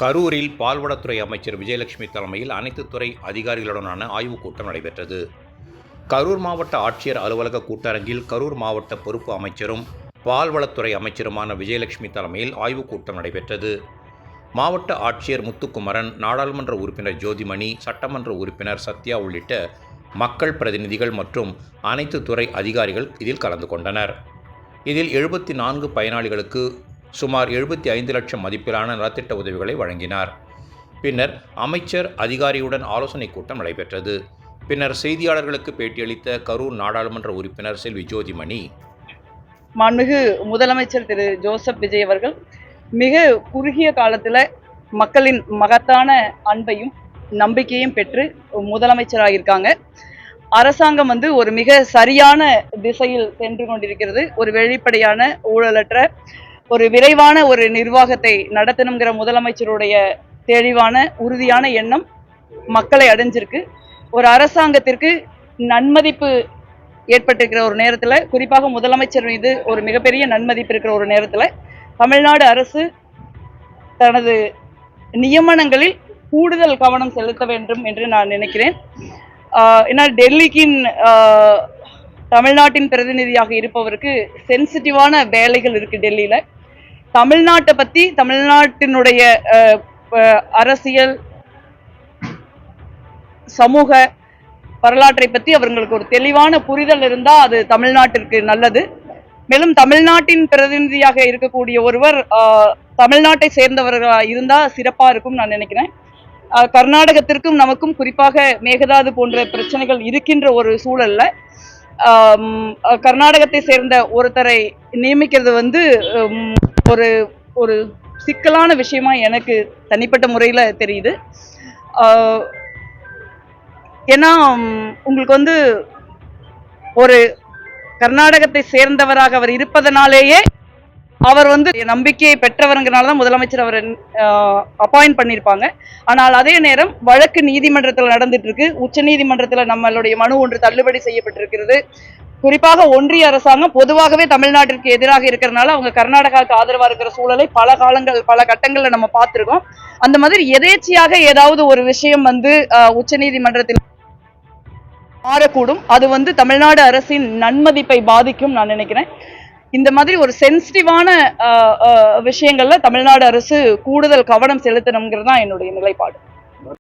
கரூரில் பால்வளத்துறை அமைச்சர் விஜயலட்சுமி தலைமையில் அனைத்து துறை அதிகாரிகளுடனான ஆய்வுக் கூட்டம் நடைபெற்றது. கரூர் மாவட்ட ஆட்சியர் அலுவலக கூட்டரங்கில் கரூர் மாவட்ட பொறுப்பு அமைச்சரும் பால்வளத்துறை அமைச்சருமான விஜயலட்சுமி தலைமையில் ஆய்வுக் கூட்டம் நடைபெற்றது. மாவட்ட ஆட்சியர் முத்துக்குமரன், நாடாளுமன்ற உறுப்பினர் ஜோதிமணி, சட்டமன்ற உறுப்பினர் சத்யா உள்ளிட்ட மக்கள் பிரதிநிதிகள் மற்றும் அனைத்து துறை அதிகாரிகள் இதில் கலந்து கொண்டனர். இதில் 74 பயனாளிகளுக்கு சுமார் 75 லட்சம் மதிப்பிலான நலத்திட்ட உதவிகளை வழங்கினார். பின்னர் அமைச்சர் அதிகாரியுடன் ஆலோசனைக் கூட்டம் நடைபெற்றது. பின்னர் செய்தியாளர்களுக்கு பேட்டியளித்த கரூர் நாடாளுமன்ற உறுப்பினர் செல்வி ஜோதிமணி, மாண்புமிகு முதலமைச்சர் திரு ஜோசப் விஜய் அவர்கள் மிக குறுகிய காலத்தில் மக்களின் மகத்தான அன்பையும் நம்பிக்கையும் பெற்று முதலமைச்சராகியிருக்காங்க. அரசாங்கம் ஒரு மிக சரியான திசையில் சென்று கொண்டிருக்கிறது. ஒரு வெளிப்படையான, ஊழலற்ற, ஒரு விரைவான ஒரு நிர்வாகத்தை நடத்தணுங்கிற முதலமைச்சருடைய தெளிவான, உறுதியான எண்ணம் மக்களை அடைஞ்சிருக்கு. ஒரு அரசாங்கத்திற்கு நன்மதிப்பு ஏற்பட்டிருக்கிற ஒரு நேரத்தில், குறிப்பாக முதலமைச்சர் மீது ஒரு மிகப்பெரிய நன்மதிப்பு இருக்கிற ஒரு நேரத்தில், தமிழ்நாடு அரசு தனது நியமனங்களில் கூடுதல் கவனம் செலுத்த வேண்டும் என்று நான் நினைக்கிறேன். ஏன்னா டெல்லிக்கின் தமிழ்நாட்டின் பிரதிநிதியாக இருப்பவருக்கு சென்சிட்டிவான வேலைகள் இருக்கு டெல்லியில. தமிழ்நாட்டை பத்தி, தமிழ்நாட்டினுடைய அரசியல், சமூக வரலாற்றை பற்றி அவர்களுக்கு ஒரு தெளிவான புரிதல் இருந்தால் அது தமிழ்நாட்டிற்கு நல்லது. மேலும் தமிழ்நாட்டின் பிரதிநிதியாக இருக்கக்கூடிய ஒருவர் தமிழ்நாட்டை சேர்ந்தவர்களாக இருந்தால் சிறப்பாக இருக்கும் நான் நினைக்கிறேன். கர்நாடகத்திற்கும் நமக்கும் குறிப்பாக மேகதாது போன்ற பிரச்சனைகள் இருக்கின்ற ஒரு சூழல்ல கர்நாடகத்தை சேர்ந்த ஒருத்தரை நியமிக்கிறது ஒரு ஒரு சிக்கலான விஷயமா எனக்கு தனிப்பட்ட முறையில் தெரியுது. ஏன்னா உங்களுக்கு ஒரு கர்நாடகத்தை சேர்ந்தவராக அவர் இருப்பதனாலேயே அவர் நம்பிக்கையை பெற்றவருங்கிறனால தான் முதலமைச்சர் அவர் அப்பாயிண்ட் பண்ணியிருப்பாங்க. ஆனால் அதே நேரம் வழக்கு நீதிமன்றத்தில் நடந்துட்டு இருக்கு. உச்ச நீதிமன்றத்தில் நம்மளுடைய மனு ஒன்று தள்ளுபடி செய்யப்பட்டிருக்கிறது. குறிப்பாக ஒன்றிய அரசாங்கம் பொதுவாகவே தமிழ்நாட்டிற்கு எதிராக இருக்கிறதுனால அவங்க கர்நாடகாவுக்கு ஆதரவாக இருக்கிற சூழலை பல கட்டங்களில் நம்ம பார்த்துருக்கோம். அந்த மாதிரி எதேச்சியாக ஏதாவது ஒரு விஷயம் உச்ச நீதிமன்றத்தில் மாறக்கூடும். அது தமிழ்நாடு அரசின் நன்மதிப்பை பாதிக்கும் நான் நினைக்கிறேன். இந்த மாதிரி ஒரு சென்சிட்டிவான விஷயங்கள்ல தமிழ்நாடு அரசு கூடுதல் கவனம் செலுத்தணுங்கிறது தான் என்னுடைய நிலைப்பாடு.